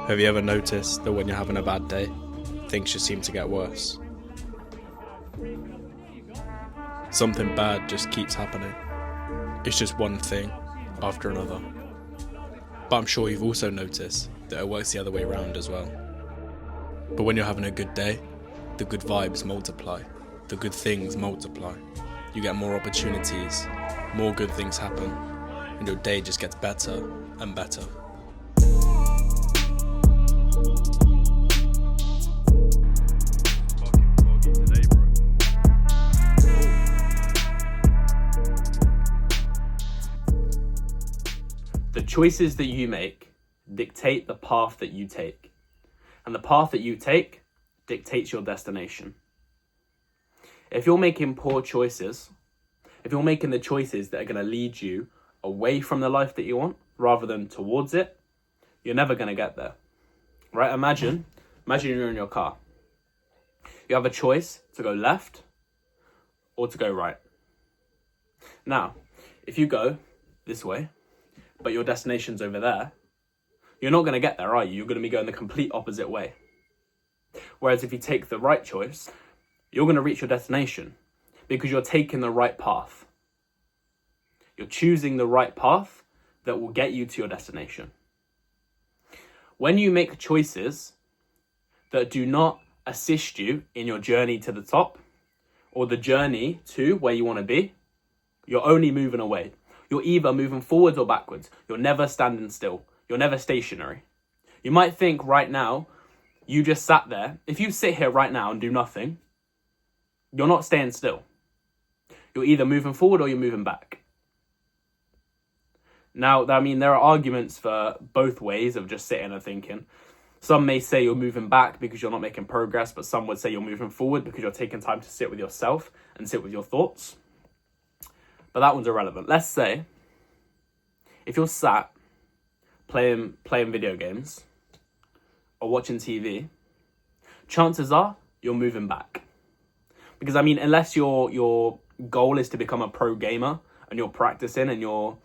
Have you ever noticed that when you're having a bad day, things just seem to get worse? Something bad just keeps happening. It's just one thing after another. But I'm sure you've also noticed that it works the other way around as well. But when you're having a good day, the good vibes multiply, the good things multiply. You get more opportunities, more good things happen, and your day just gets better and better. The choices that you make dictate the path that you take. And the path that you take dictates your destination. If you're making poor choices, if you're making the choices that are going to lead you away from the life that you want rather than towards it, you're never going to get there. Right? Imagine you're in your car. You have a choice to go left or to go right. Now, if you go this way, but your destination's over there, you're not going to get there, are you? You're going to be going the complete opposite way. Whereas if you take the right choice, you're going to reach your destination because you're taking the right path. You're choosing the right path that will get you to your destination. When you make choices that do not assist you in your journey to the top or the journey to where you want to be, you're only moving away. You're either moving forwards or backwards. You're never standing still. You're never stationary. You might think right now, you just sat there. If you sit here right now and do nothing, you're not staying still. You're either moving forward or you're moving back. Now, there are arguments for both ways of just sitting and thinking. Some may say you're moving back because you're not making progress, but some would say you're moving forward because you're taking time to sit with yourself and sit with your thoughts. But that one's irrelevant. Let's say if you're sat playing video games or watching TV, chances are you're moving back. Because unless your goal is to become a pro gamer and you're practicing and you're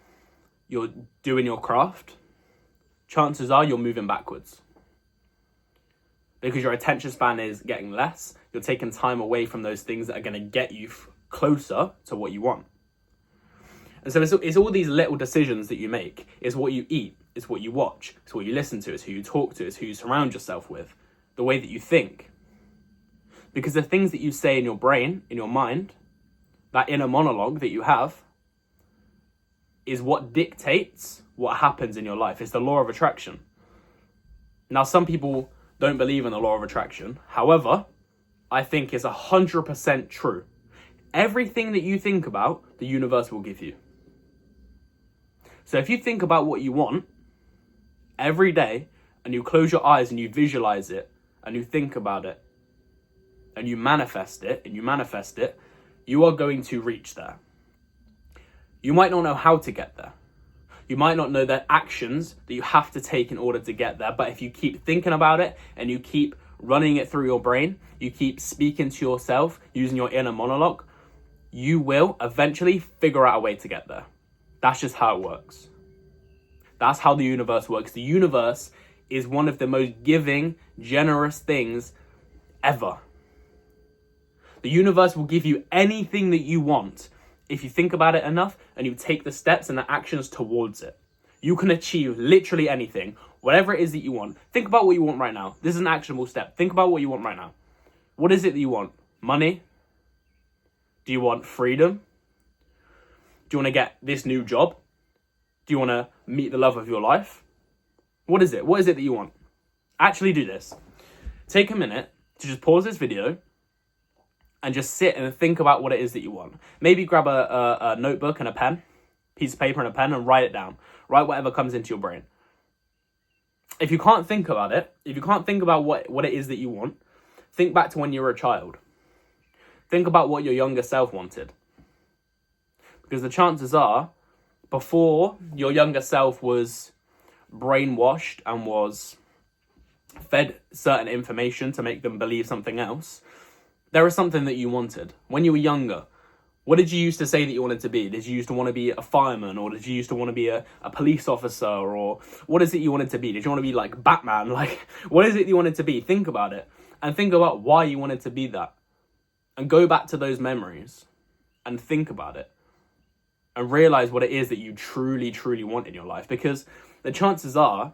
doing your craft, chances are you're moving backwards. Because your attention span is getting less, you're taking time away from those things that are going to get you closer to what you want. And so it's all these little decisions that you make. It's what you eat, it's what you watch, it's what you listen to, it's who you talk to, it's who you surround yourself with, the way that you think. Because the things that you say in your brain, in your mind, that inner monologue that you have, is what dictates what happens in your life. It's the law of attraction. Now, some people don't believe in the law of attraction. However, I think it's 100% true. Everything that you think about, the universe will give you. So if you think about what you want every day and you close your eyes and you visualize it and you think about it and you manifest it, you are going to reach there. You might not know how to get there. You might not know the actions that you have to take in order to get there, but if you keep thinking about it and you keep running it through your brain, you keep speaking to yourself using your inner monologue, you will eventually figure out a way to get there. That's just how it works. That's how the universe works. The universe is one of the most giving, generous things ever. The universe will give you anything that you want if you think about it enough and you take the steps and the actions towards it. You can achieve literally anything, whatever it is that you want. Think about what you want right now. This is an actionable step. Think about what you want right now. What is it that you want? Money? Do you want freedom? Do you want to get this new job? Do you want to meet the love of your life? What is it? What is it that you want? Actually do this. Take a minute to just pause this video and just sit and think about what it is that you want. Maybe grab a notebook and a pen, piece of paper and a pen, and write it down. Write whatever comes into your brain. If you can't think about it, if you can't think about what it is that you want, think back to when you were a child. Think about what your younger self wanted. Because the chances are, before your younger self was brainwashed and was fed certain information to make them believe something else, there was something that you wanted. When you were younger, What did you used to say that you wanted to be? Did you used to want to be a fireman, or did you used to want to be a police officer, or what is it you wanted to be? Did you want to be like Batman? Like, what is it you wanted to be? Think about it, and think about why you wanted to be that, and go back to those memories and think about it and realize what it is that you truly, truly want in your life. Because the chances are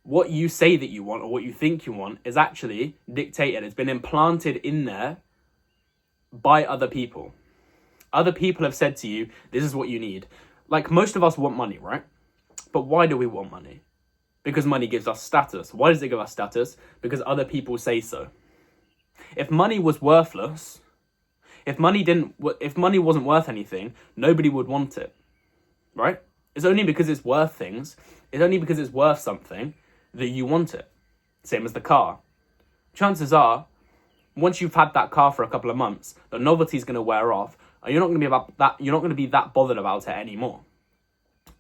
what you say that you want or what you think you want is actually dictated. It's been implanted in there by other people. Other people have said to you, this is what you need. Like, most of us want money, right? But why do we want money? Because money gives us status. Why does it give us status? Because other people say so. If money was worthless, if money wasn't worth anything, nobody would want it, right? It's only because it's worth things, it's only because it's worth something that you want it. Same as the car. Chances are, once you've had that car for a couple of months, the novelty's going to wear off, and you're not going to be that bothered about it anymore.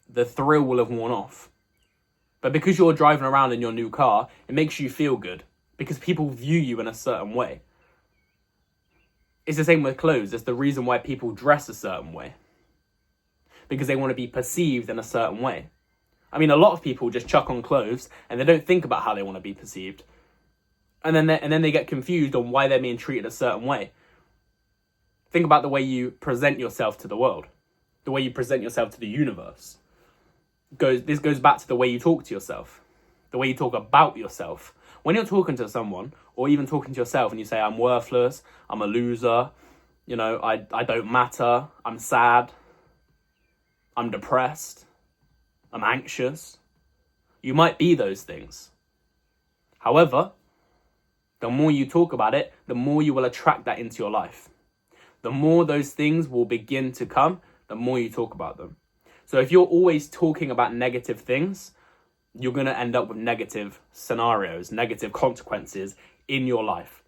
The thrill will have worn off. But because you're driving around in your new car, it makes you feel good because people view you in a certain way. It's the same with clothes. It's the reason why people dress a certain way. Because they want to be perceived in a certain way. I mean, a lot of people just chuck on clothes and they don't think about how they want to be perceived. And then they get confused on why they're being treated a certain way. Think about the way you present yourself to the world. The way you present yourself to the universe. This goes back to the way you talk to yourself. The way you talk about yourself. When you're talking to someone, or even talking to yourself, and you say, I'm worthless, I'm a loser, I don't matter, I'm sad, I'm depressed, I'm anxious. You might be those things. However, the more you talk about it, the more you will attract that into your life. The more those things will begin to come, the more you talk about them. So if you're always talking about negative things, you're going to end up with negative scenarios, negative consequences in your life.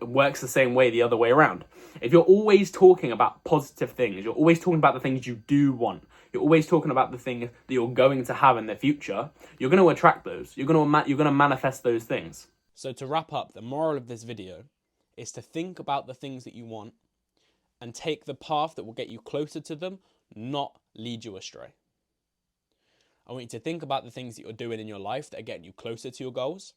Works the same way the other way around. If you're always talking about positive things, you're always talking about the things you do want, you're always talking about the things that you're going to have in the future, you're going to attract those. You're going to manifest those things. So to wrap up, the moral of this video is to think about the things that you want and take the path that will get you closer to them, not lead you astray. I want you to think about the things that you're doing in your life that are getting you closer to your goals,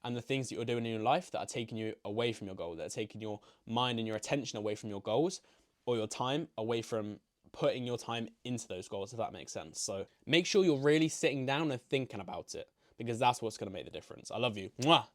and the things that you're doing in your life that are taking you away from your goal, that are taking your mind and your attention away from your goals, or your time away from putting your time into those goals, if that makes sense. So make sure you're really sitting down and thinking about it, because that's what's going to make the difference. I love you. Mwah!